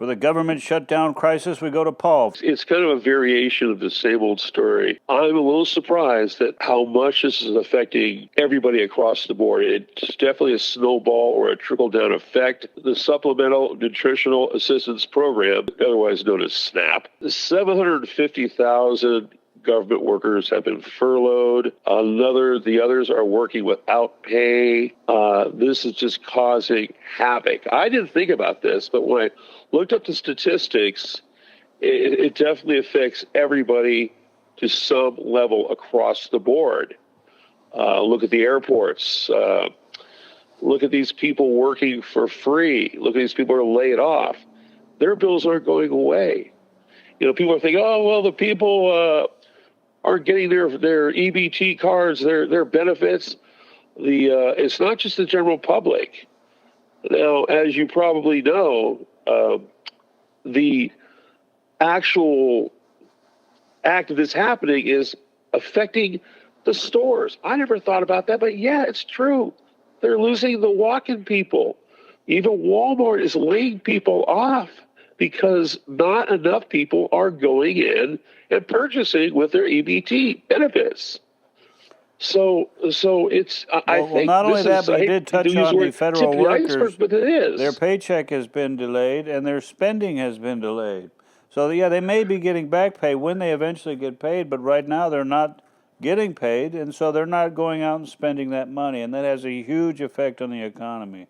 For the government shutdown crisis, we go to Paul. It's kind of a variation of the same old story. I'm a little surprised at how much this is affecting everybody across the board. It's definitely a snowball or a trickle-down effect. The Supplemental Nutritional Assistance Program, otherwise known as SNAP, 750,000 government workers have been furloughed. The others are working without pay. This is just causing havoc. I didn't think about this, but when I looked up the statistics, it definitely affects everybody to some level across the board. Look at the airports. Look at these people working for free. Look at these people who are laid off. Their bills aren't going away. People are thinking, oh, well, the people aren't getting their EBT cards, their benefits. It's not just the general public. Now, as you probably know, the actual act of this happening is affecting the stores. I never thought about that, but yeah, it's true. They're losing the walk-in people. Even Walmart is laying people off because not enough people are going in and purchasing with their EBT benefits. So it's, I think not only that, but you I did touch on the federal workers. But it is. Their paycheck has been delayed and their spending has been delayed. So yeah, they may be getting back pay when they eventually get paid, but right now they're not getting paid, and so they're not going out and spending that money, and that has a huge effect on the economy.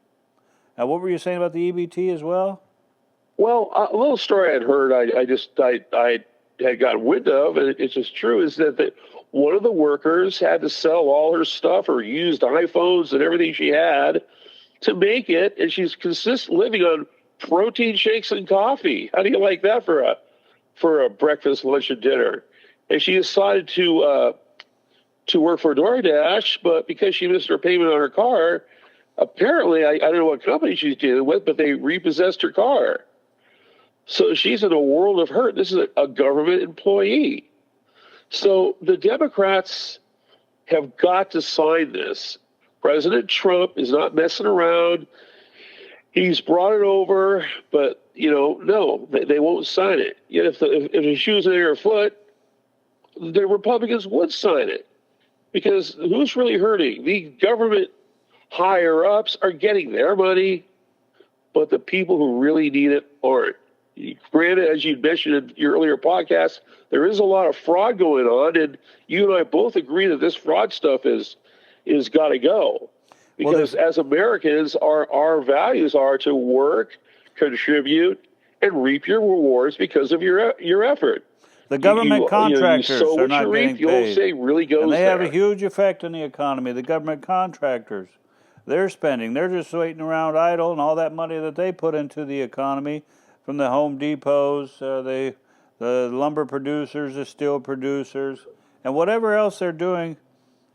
Now, what were you saying about the EBT as well? Well, a little story I'd heard, I had gotten wind of, and it's just true, is that one of the workers had to sell all her stuff, her used iPhones and everything she had to make it, and she's living on protein shakes and coffee. How do you like that for a breakfast, lunch, and dinner? And she decided to work for DoorDash, but because she missed her payment on her car, apparently, I don't know what company she's dealing with, but they repossessed her car. So she's in a world of hurt. This is a government employee. So the Democrats have got to sign this. President Trump is not messing around. He's brought it over, but, no, they won't sign it. Yet if the shoe's in their foot, the Republicans would sign it. Because who's really hurting? The government higher-ups are getting their money, but the people who really need it aren't. Granted, as you mentioned in your earlier podcast, there is a lot of fraud going on, and you and I both agree that this fraud stuff is got to go. Because as Americans, our values are to work, contribute, and reap your rewards because of your effort. The government contractors are not getting paid. Really goes and they there. have a huge effect on the economy. The government contractors, they're spending. They're just waiting around idle, and all that money that they put into the economy from the Home Depots, the lumber producers, the steel producers, and whatever else they're doing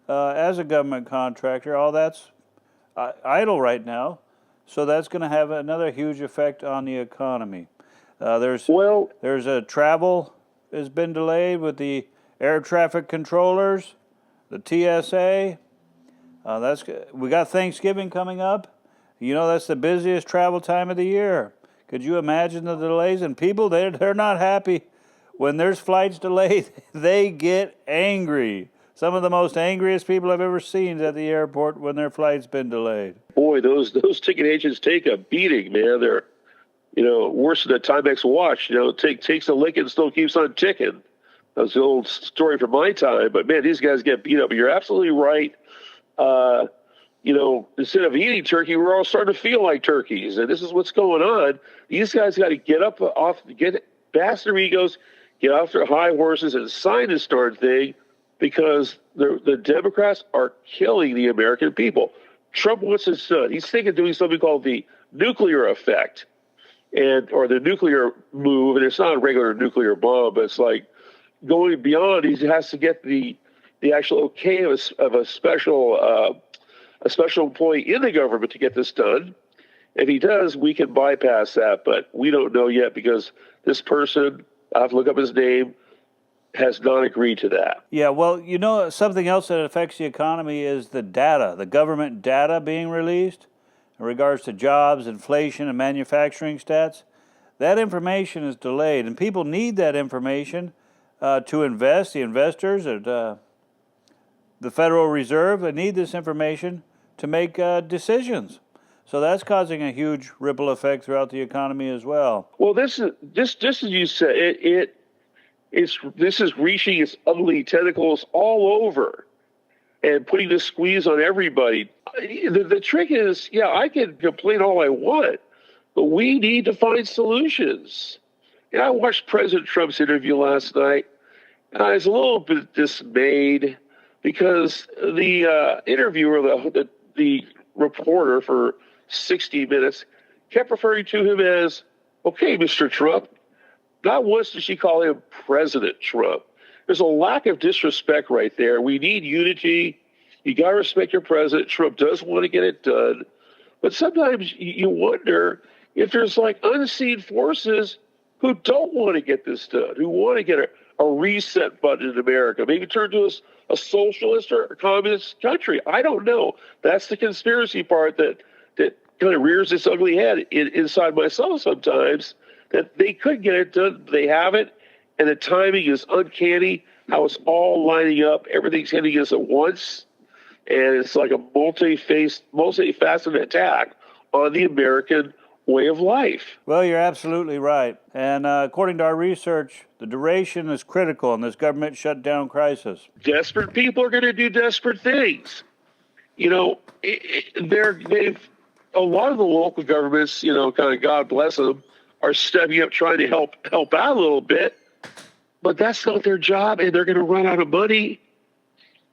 as a government contractor, all that's idle right now. So that's going to have another huge effect on the economy. There's a travel has been delayed with the air traffic controllers, the TSA. We got Thanksgiving coming up. That's the busiest travel time of the year. Could you imagine the delays? And people, they're not happy. When there's flights delayed, they get angry. Some of the most angriest people I've ever seen at the airport when their flight's been delayed. Boy, those ticket agents take a beating, man. They're worse than a Timex watch. Takes a lick and still keeps on ticking. That's the old story from my time. But, man, these guys get beat up. You're absolutely right. Instead of eating turkey, we're all starting to feel like turkeys. And this is what's going on. These guys got to get past their egos, get off their high horses and sign this darn thing because the Democrats are killing the American people. Trump wants his son. He's thinking of doing something called the nuclear effect. Or the nuclear move, and it's not a regular nuclear bomb, but it's like going beyond. He has to get the actual okay of a special employee in the government to get this done. If he does, we can bypass that, but we don't know yet because this person, I have to look up his name, has not agreed to that. Yeah, well, something else that affects the economy is the data, the government data being released in regards to jobs, inflation, and manufacturing stats. that information is delayed, and people need that information to invest. The investors at the Federal Reserve, they need this information to make decisions. So that's causing a huge ripple effect throughout the economy as well. Well, this is just as you said. This is reaching its ugly tentacles all over and putting the squeeze on everybody. The trick is, yeah, I can complain all I want, but we need to find solutions. And I watched President Trump's interview last night, and I was a little bit dismayed because the interviewer, the reporter for 60 minutes, kept referring to him as, okay, Mr. Trump. Not once did she call him President Trump. There's a lack of disrespect right there. We need unity. You got to respect your president. Trump does want to get it done. But sometimes you wonder if there's like unseen forces who don't want to get this done, who want to get a reset button in America, maybe turn to a socialist or a communist country. I don't know. That's the conspiracy part that kind of rears its ugly head inside myself sometimes, that they could get it done. They haven't, and the timing is uncanny, how it's all lining up. Everything's hitting us at once, and it's like a multifaceted attack on the American way of life. Well, you're absolutely right. And according to our research, the duration is critical in this government shutdown crisis. Desperate people are going to do desperate things. You know, a lot of the local governments, you know, kind of God bless them, are stepping up trying to help out a little bit, but that's not their job, and they're going to run out of money.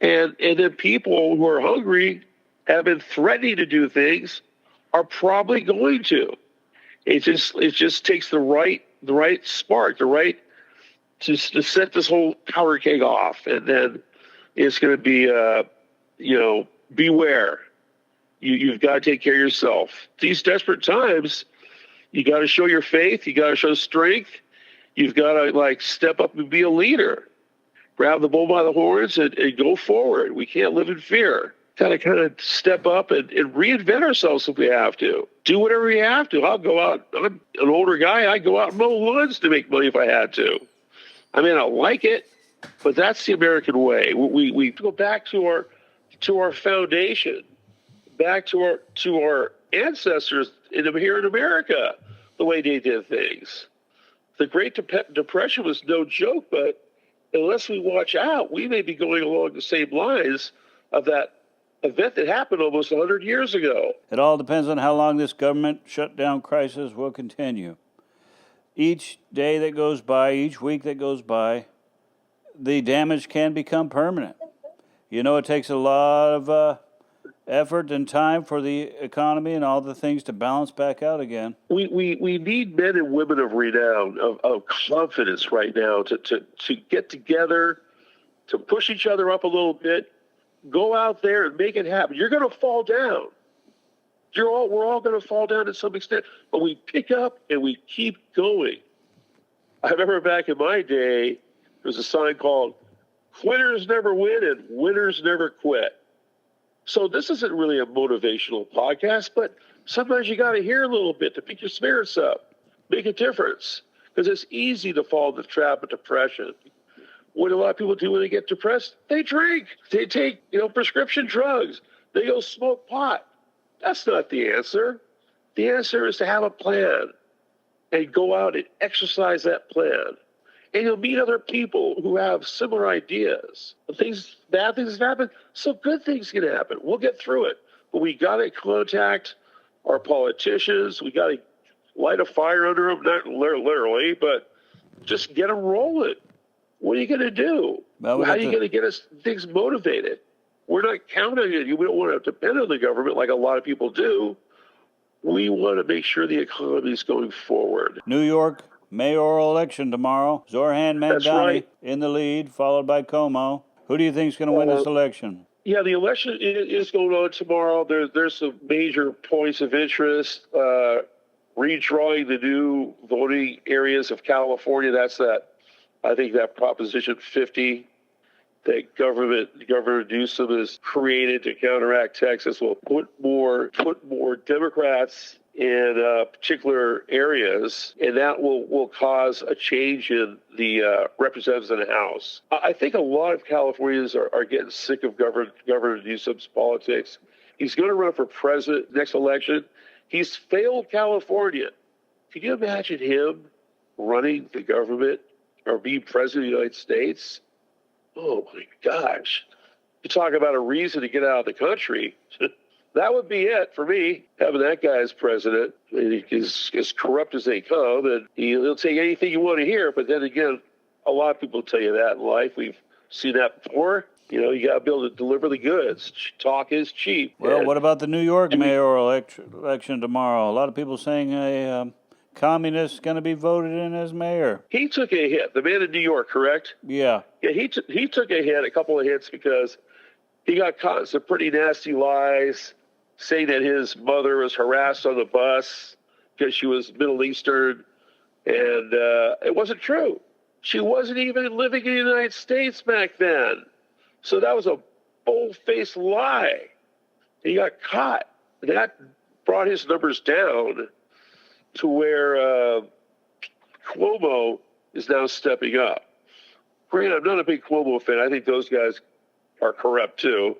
And then people who are hungry, have been threatening to do things, are probably going to. It just takes the right spark, to set this whole powder keg off, and then it's going to be beware. You've got to take care of yourself. These desperate times, you got to show your faith. You got to show strength. You've got to step up and be a leader. Grab the bull by the horns and go forward. We can't live in fear. Got to kind of step up and reinvent ourselves if we have to. Do whatever we have to. I'll go out. I'm an older guy. I'd go out and mow lawns to make money if I had to. I mean, I like it, but that's the American way. We go back to our foundation, back to our ancestors here in America, the way they did things. The Great Depression was no joke, but unless we watch out, we may be going along the same lines of that event that happened almost 100 years ago. It all depends on how long this government shutdown crisis will continue. Each day that goes by, each week that goes by, the damage can become permanent. You know, it takes a lot of effort and time for the economy and all the things to balance back out again. We need men and women of renown, of confidence right now to get together, to push each other up a little bit, go out there and make it happen. You're going to fall down. We're all going to fall down to some extent, but we pick up and we keep going. I remember back in my day, there was a sign called "Quitters never win and winners never quit." So this isn't really a motivational podcast, but sometimes you got to hear a little bit to pick your spirits up, make a difference, because it's easy to fall in the trap of depression. What do a lot of people do when they get depressed? They drink. They take, prescription drugs. They go smoke pot. That's not the answer. The answer is to have a plan and go out and exercise that plan. And you'll meet other people who have similar ideas. Bad things happen, so good things can happen. We'll get through it. But we got to contact our politicians. We got to light a fire under them, not literally, but just get them rolling. What are you going to do? Well, how are you going to get us things motivated? We're not counting on you. We don't want to depend on the government like a lot of people do. We want to make sure the economy is going forward. New York mayoral election tomorrow. Zoran Mandani in the lead, followed by Como. Who do you think is going to win this election? Yeah, the election is going on tomorrow. There's some major points of interest. Redrawing the new voting areas of California. I think that Proposition 50. that Governor Newsom has created to counteract Texas will put more Democrats in particular areas, and that will cause a change in the representatives in the House. I think a lot of Californians are getting sick of Governor Newsom's politics. He's going to run for president next election. He's failed California. Can you imagine him running the government or being president of the United States? Oh my gosh. You talk about a reason to get out of the country. That would be it for me, having that guy as president. He's as corrupt as they come, and he'll take anything you want to hear. But then again, a lot of people tell you that in life. We've seen that before. You got to be able to deliver the goods. Talk is cheap. Well, what about the New York mayoral election tomorrow? A lot of people saying a communist is going to be voted in as mayor. He took a hit. The man in New York, correct? Yeah. Yeah, he took a couple of hits, because he got caught in some pretty nasty lies, saying that his mother was harassed on the bus because she was Middle Eastern, and it wasn't true. She wasn't even living in the United States back then. So that was a bold-faced lie. He got caught. That brought his numbers down to where Cuomo is now stepping up. Granted, I'm not a big Cuomo fan. I think those guys are corrupt too.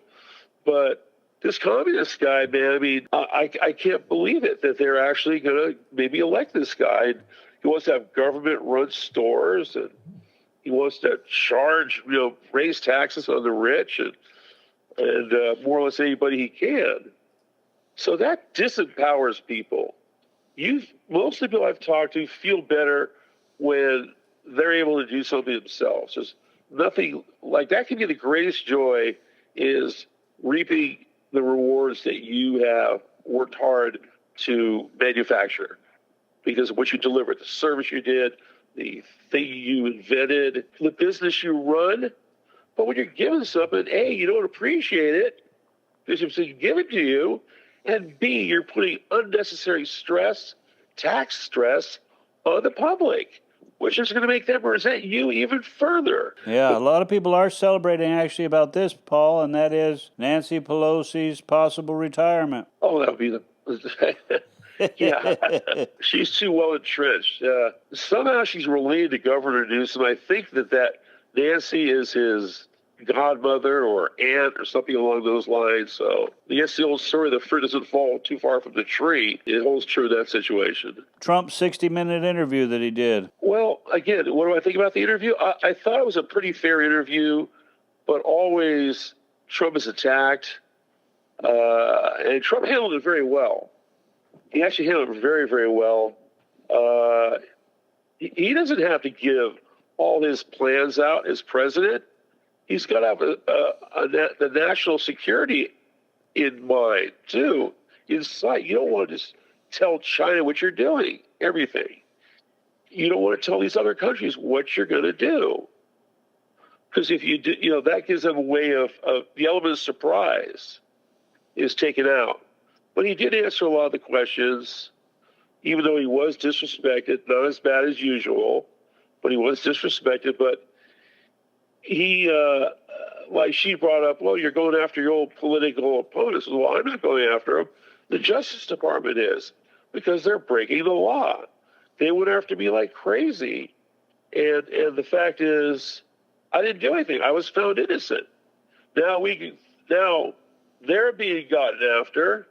But this communist guy, man, I mean, I can't believe it that they're actually going to maybe elect this guy. He wants to have government-run stores, and he wants to raise taxes on the rich and more or less anybody he can. So that disempowers people. Most of the people I've talked to feel better when they're able to do something themselves. There's nothing like that. Can be the greatest joy, is reaping the rewards that you have worked hard to manufacture, because of what you delivered, the service you did, the thing you invented, the business you run. But when you're given something, A, you don't appreciate it because it's been given to you, and B, you're putting unnecessary stress, tax stress, on the public, which is going to make them resent you even further. Yeah, a lot of people are celebrating actually about this, Paul, and that is Nancy Pelosi's possible retirement. Oh, that would be the... Yeah, she's too well entrenched. Somehow she's related to Governor Newsom. I think that Nancy is his godmother or aunt or something along those lines. So I guess the old story, the fruit doesn't fall too far from the tree, it holds true in that situation. Trump's 60-minute interview that he did. Well, again, what do I think about the interview? I thought it was a pretty fair interview, but always Trump is attacked, and Trump handled it very well. He actually handled it very, very well. He doesn't have to give all his plans out as president. He's got to have the national security in mind, too, in sight. You don't want to just tell China what you're doing, everything. You don't want to tell these other countries what you're going to do. Because if you do, that gives them a way of the element of surprise is taken out. But he did answer a lot of the questions, even though he was disrespected, not as bad as usual, but he was disrespected. But he, like she brought up, well, you're going after your old political opponents. Well, I'm not going after them. The Justice Department is, because they're breaking the law. They went after me like crazy. And the fact is, I didn't do anything. I was found innocent. Now they're being gotten after.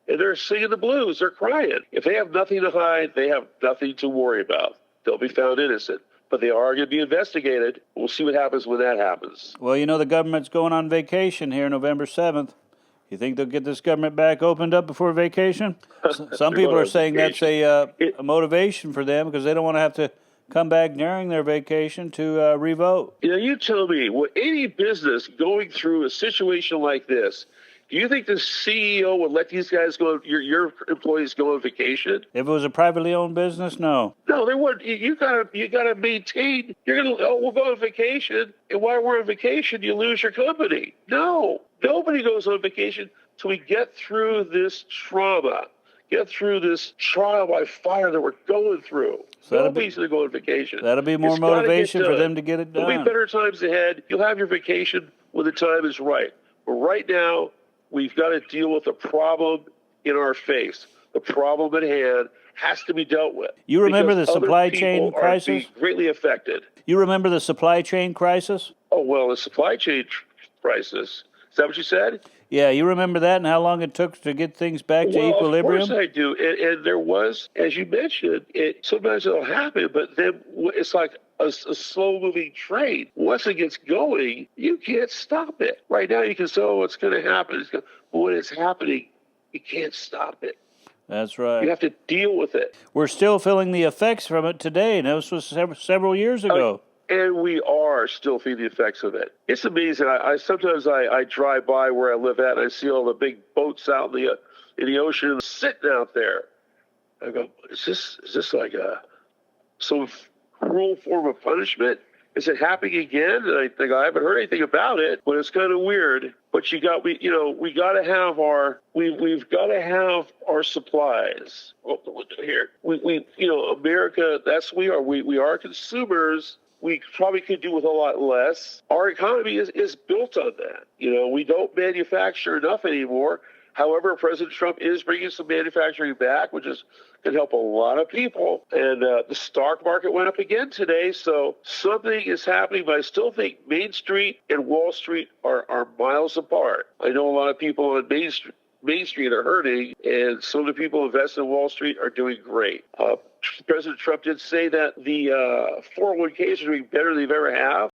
And they're singing the blues. They're crying. If they have nothing to hide, they have nothing to worry about. They'll be found innocent. But they are going to be investigated. We'll see what happens when that happens. Well, the government's going on vacation here November 7th. You think they'll get this government back opened up before vacation? Some people are saying that's a motivation for them because they don't want to have to come back during their vacation to revote. You tell me, any business going through a situation like this, do you think the CEO would let these guys go, your employees go on vacation? If it was a privately owned business, no. No, they wouldn't. You gotta maintain. We'll go on vacation, and while we're on vacation, you lose your company. No, nobody goes on vacation till we get through this trauma, get through this trial by fire that we're going through. So Nobody's going to go on vacation. That'll be more It's gotta get motivation for done. them to get it There'll be done. better times ahead. You'll have your vacation when the time is right. But right now, we've got to deal with the problem in our face. The problem at hand has to be dealt with. You remember because the supply other chain people are crisis? being greatly affected. You remember the supply chain crisis? Oh, well, the supply chain crisis. Is that what you said? Yeah, you remember that and how long it took to get things back to Well, equilibrium? of course I do. And there was, as you mentioned, sometimes it'll happen, but then it's like a slow-moving train. Once it gets going, you can't stop it. Right now, you can say, oh, what's going to happen? But when it's happening, you can't stop it. That's right. You have to deal with it. We're still feeling the effects from it today, and this was several years ago. And we are still feeling the effects of it. It's amazing. Sometimes I drive by where I live at, and I see all the big boats out in the ocean sitting out there. I go, is this like some cruel form of punishment? Is it happening again? And I think I haven't heard anything about it, but it's kind of weird. But we got to have we've got to have our supplies. Here, America. We are consumers. We probably could do with a lot less. Our economy is built on that. We don't manufacture enough anymore. However, President Trump is bringing some manufacturing back, which can help a lot of people. And the stock market went up again today, so something is happening. But I still think Main Street and Wall Street are miles apart. I know a lot of people on Main Street are hurting, and some of the people invested in Wall Street are doing great. President Trump did say that the 401ks are doing better than they've ever have.